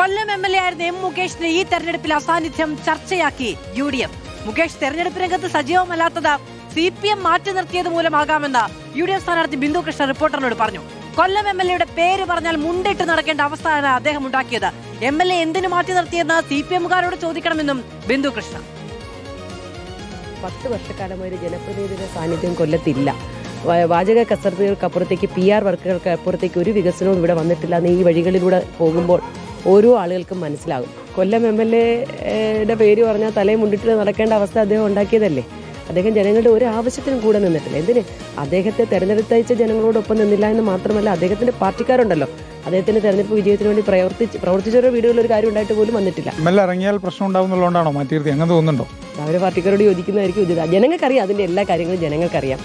കൊല്ലം MLA ആയിരുന്ന M. മുകേഷിന് ഈ തെരഞ്ഞെടുപ്പിൽ അസാന്നിധ്യം ചർച്ചയാക്കി UDF. മുകേഷ് തെരഞ്ഞെടുപ്പ് രംഗത്ത് സജീവമല്ലാത്തത് CPM മാറ്റി നിർത്തിയത് മൂലമാകാമെന്ന് UDF സ്ഥാനാർത്ഥി ബിന്ദു കൃഷ്ണ റിപ്പോർട്ടറിനോട് പറഞ്ഞു. കൊല്ലം MLAയുടെ പേര് പറഞ്ഞാൽ മുണ്ടിട്ട് നടക്കേണ്ട അവസ്ഥയാണ് അദ്ദേഹം ഉണ്ടാക്കിയത്. MLA എന്തിനു മാറ്റി നിർത്തിയെന്ന് CPMകാരോട് ചോദിക്കണമെന്നും ബിന്ദു കൃഷ്ണ. 10 വർഷക്കാലമായി ഒരു ജനപ്രതിനിധിയുടെ സാന്നിധ്യം കൊല്ലത്തില്ല. വാചക കസരത്തുകൾക്കപ്പുറത്തേക്ക് PR വർക്കുകൾക്ക് അപ്പുറത്തേക്ക് ഒരു വികസനവും ഇവിടെ വന്നിട്ടില്ല എന്ന് ഈ വഴികളിലൂടെ പോകുമ്പോൾ ഓരോ ആളുകൾക്കും മനസ്സിലാകും. കൊല്ലം MLAയുടെ പേര് പറഞ്ഞാൽ തലയിൽ മുണ്ടിട്ട് നടക്കേണ്ട അവസ്ഥ അദ്ദേഹം ഉണ്ടാക്കിയതല്ലേ. അദ്ദേഹം ജനങ്ങളുടെ ഒരു ആവശ്യത്തിനും കൂടെ നിന്നിട്ടില്ല. എന്തിന് അദ്ദേഹത്തെ തെരഞ്ഞെടുത്തയച്ച ജനങ്ങളോടൊപ്പം നിന്നില്ല എന്ന് മാത്രമല്ല, അദ്ദേഹത്തിന്റെ പാർട്ടിക്കാരുണ്ടല്ലോ, അദ്ദേഹത്തിന്റെ തെരഞ്ഞെടുപ്പ് വിജയത്തിന് വേണ്ടി പ്രവർത്തിച്ചവരുടെ വീടുകളിൽ ഒരു കാര്യം ഉണ്ടായിട്ട് പോലും വന്നിട്ടില്ല. ഇറങ്ങിയാൽ പ്രശ്നം ഉണ്ടാവുന്നുള്ളതുകൊണ്ടാണോ മാറ്റി അങ്ങനെ തോന്നുന്നുണ്ടോ? അവരുടെ പാർട്ടിക്കാരോട് യോജിക്കുന്നതായിരിക്കും ഉചിതം. ജനങ്ങൾക്കറിയാം, അതിന്റെ എല്ലാ കാര്യങ്ങളും ജനങ്ങൾക്കറിയാം.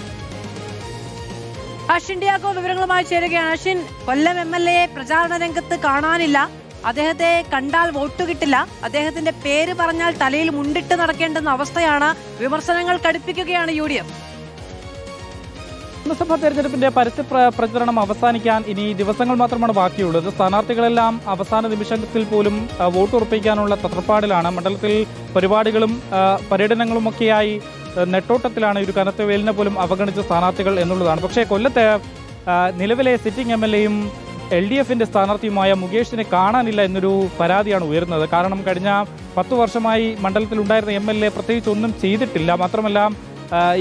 അശ്വിൻ ഡിയാഗോ വിവരങ്ങളുമായി ചേരുകയാണ്. അശ്വിൻ, കൊല്ലം MLA പ്രചാരണ രംഗത്ത് കാണാനില്ല. അദ്ദേഹത്തെ കണ്ടാൽ വോട്ട് കിട്ടില്ല. അദ്ദേഹത്തിന്റെ പേര് പറഞ്ഞാൽ തലയിൽ മുണ്ടിട്ട് നടക്കേണ്ടുന്ന അവസ്ഥയാണ്. വിമർശനങ്ങൾ കടുപ്പിക്കുകയാണ് UDF. നിയമസഭാ തെരഞ്ഞെടുപ്പിന്റെ പരസ്യ പ്രചരണം അവസാനിക്കാൻ ഇനി ദിവസങ്ങൾ മാത്രമാണ് ബാക്കിയുള്ളത്. സ്ഥാനാർത്ഥികളെല്ലാം അവസാന നിമിഷത്തിൽ പോലും വോട്ട് ഉറപ്പിക്കാനുള്ള തത്രപ്പാടിലാണ്. മണ്ഡലത്തിൽ പരിപാടികളും പര്യടനങ്ങളുമൊക്കെയായി നെട്ടോട്ടത്തിലാണ്. ഒരു കനത്ത വെയിലിനെ പോലും അവഗണിച്ച സ്ഥാനാർത്ഥികൾ എന്നുള്ളതാണ്. പക്ഷേ കൊല്ലത്തെ നിലവിലെ സിറ്റിംഗ് MLAയും LDFന്റെ സ്ഥാനാർത്ഥിയുമായ മുകേഷിനെ കാണാനില്ല എന്നൊരു പരാതിയാണ് ഉയരുന്നത്. കാരണം കഴിഞ്ഞ 10 വർഷമായി മണ്ഡലത്തിലുണ്ടായിരുന്ന MLA പ്രത്യേകിച്ച് ഒന്നും ചെയ്തിട്ടില്ല. മാത്രമല്ല,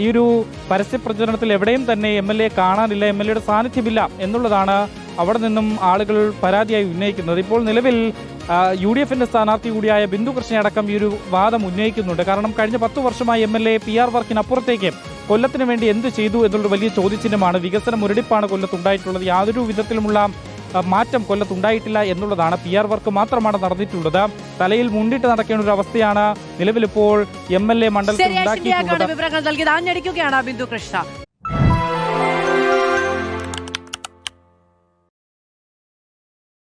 ഈ ഒരു പരസ്യ പ്രചരണത്തിൽ എവിടെയും തന്നെ MLA കാണാനില്ല, MLAയുടെ സാന്നിധ്യമില്ല എന്നുള്ളതാണ് അവിടെ നിന്നും ആളുകൾ പരാതിയായി ഉന്നയിക്കുന്നത്. ഇപ്പോൾ നിലവിൽ UDFന്റെ സ്ഥാനാർത്ഥി കൂടിയായ ബിന്ദു കൃഷ്ണയടക്കം ഈ ഒരു വാദം ഉന്നയിക്കുന്നുണ്ട്. കാരണം കഴിഞ്ഞ 10 വർഷമായി MLA PR വർക്കിനപ്പുറത്തേക്ക് കൊല്ലത്തിന് വേണ്ടി എന്ത് ചെയ്തു എന്നുള്ള വലിയ ചോദ്യചിഹ്നമാണ്. വികസന മുരടിപ്പാണ് കൊല്ലത്തുണ്ടായിട്ടുള്ളത്. യാതൊരു വിധത്തിലുമുള്ള മാറ്റം കൊല്ലത്തുണ്ടായിട്ടില്ല എന്നുള്ളതാണ്. PR വർക്ക് മാത്രമാണ് നടന്നിട്ടുള്ളത്. തലയിൽ മുണ്ടിട്ട് നടക്കേണ്ട ഒരു അവസ്ഥയാണ് നിലവിലിപ്പോൾ MLA മണ്ഡലത്തിൽ ഉണ്ടാക്കിയിട്ടുള്ളത്. വിവരങ്ങൾ നൽകിയത് ആഞ്ഞടിക്കുകയാണ് ബിന്ദു കൃഷ്ണ.